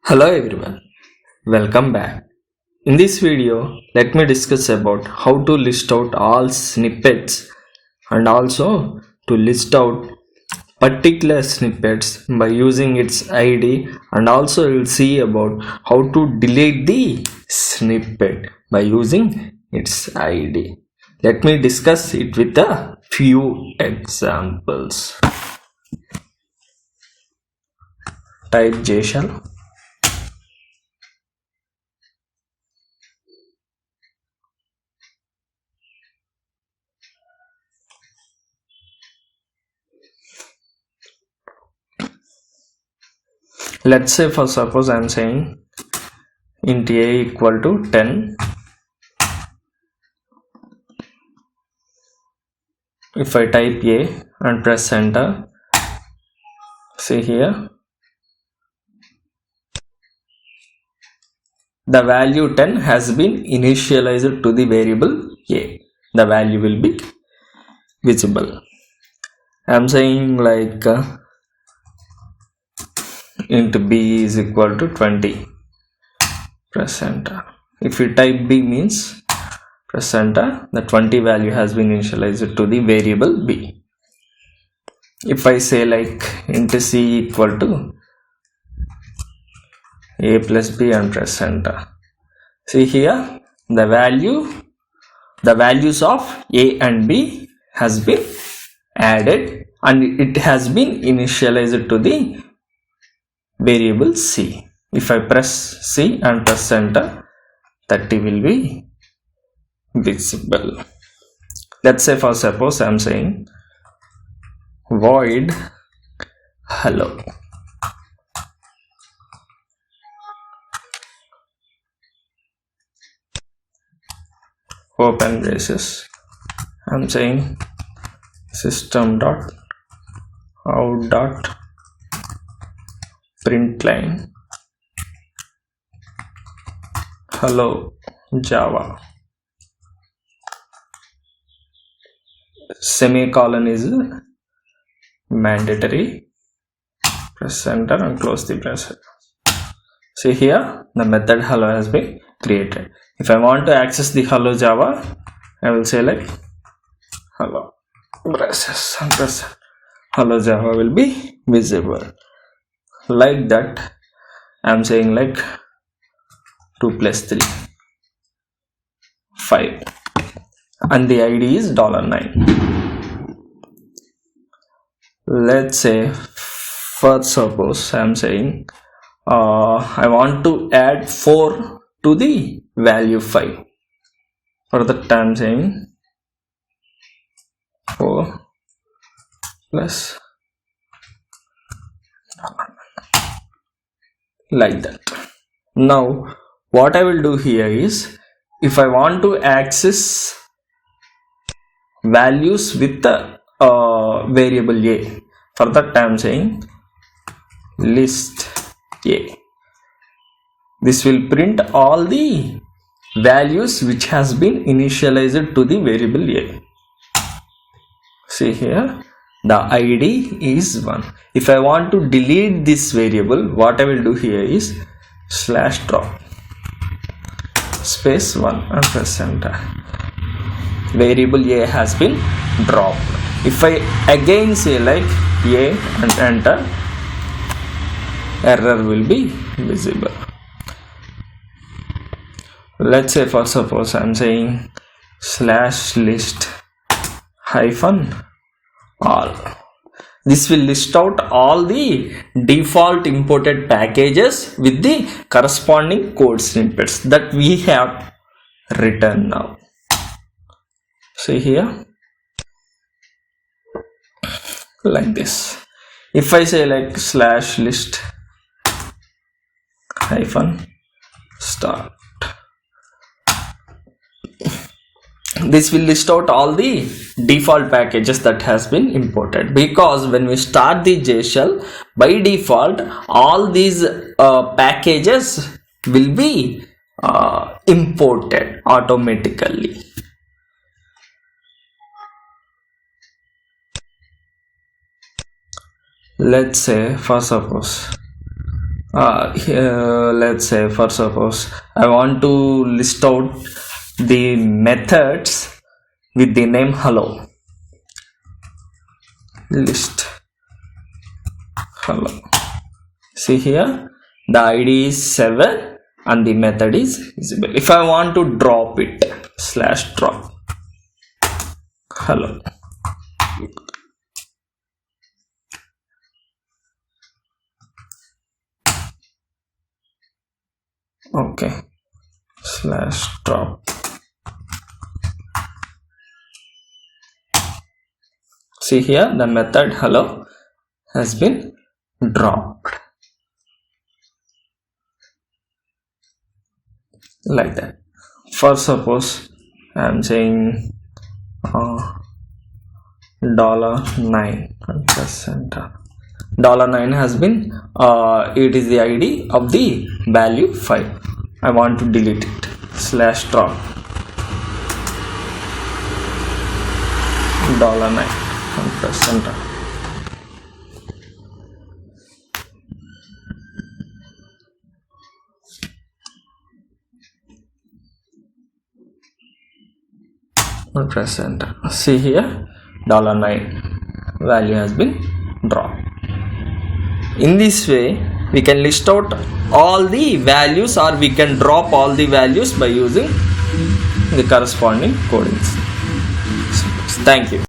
Hello everyone, welcome back. In this video, let me discuss about how to list out all snippets and also to list out particular snippets by using its ID, and also we'll see about how to delete the snippet by using its ID. Let me discuss it with a few examples. Type Jshell. Let's say for suppose I'm saying int a equal to 10. If I type a and press enter, see here the value 10 has been initialized to the variable a. The value will be visible. I'm saying like int b is equal to 20. Press enter. If you type b means press enter, the 20 value has been initialized to the variable b. If I say like int c equal to a plus b and press enter, see here the values of a and b has been added and it has been initialized to the variable c. If I press c and press enter, 30 will be visible. Let's say for suppose I'm saying void hello. Open braces. I'm saying system dot out dot println hello Java. Semicolon is mandatory. Press enter and close the bracket. See here the method hello has been created. If I want to access the hello Java, I will say like hello braces and press hello Java will be visible. Like that I'm saying like 2 plus 3 5 and the ID is $9. Let's say for suppose I'm saying I want to add 4 to the value 5. For that I'm saying 4 plus like that. Now what I will do here is, if I want to access values with the variable a, for that I'm saying list a. This will print all the values which has been initialized to the variable a. See here the ID is 1. If I want to delete this variable, what I will do here is slash drop space 1 and press enter. Variable a has been dropped. If I again say like a and enter, error will be visible. Let's say for suppose I'm saying slash list hyphen all. This will list out all the default imported packages with the corresponding code snippets that we have written now. See here like this. If I say like slash list hyphen start, this will list out all the default packages that has been imported, because when we start the Jshell, by default all these packages will be imported automatically. Let's say for suppose Here, let's say for suppose I want to list out the methods with the name hello. List hello. See here, the ID is 7 and the method is visible. If I want to drop it, /drop hello. Okay, /drop. See here, the method hello has been dropped like that. For suppose I am saying $9 and press enter. $9 has been it is the ID of the value 5. I want to delete it. /drop $9 and press enter. And press enter. See here, $9 value has been dropped. In this way, we can list out all the values, or we can drop all the values by using the corresponding codings. Thank you.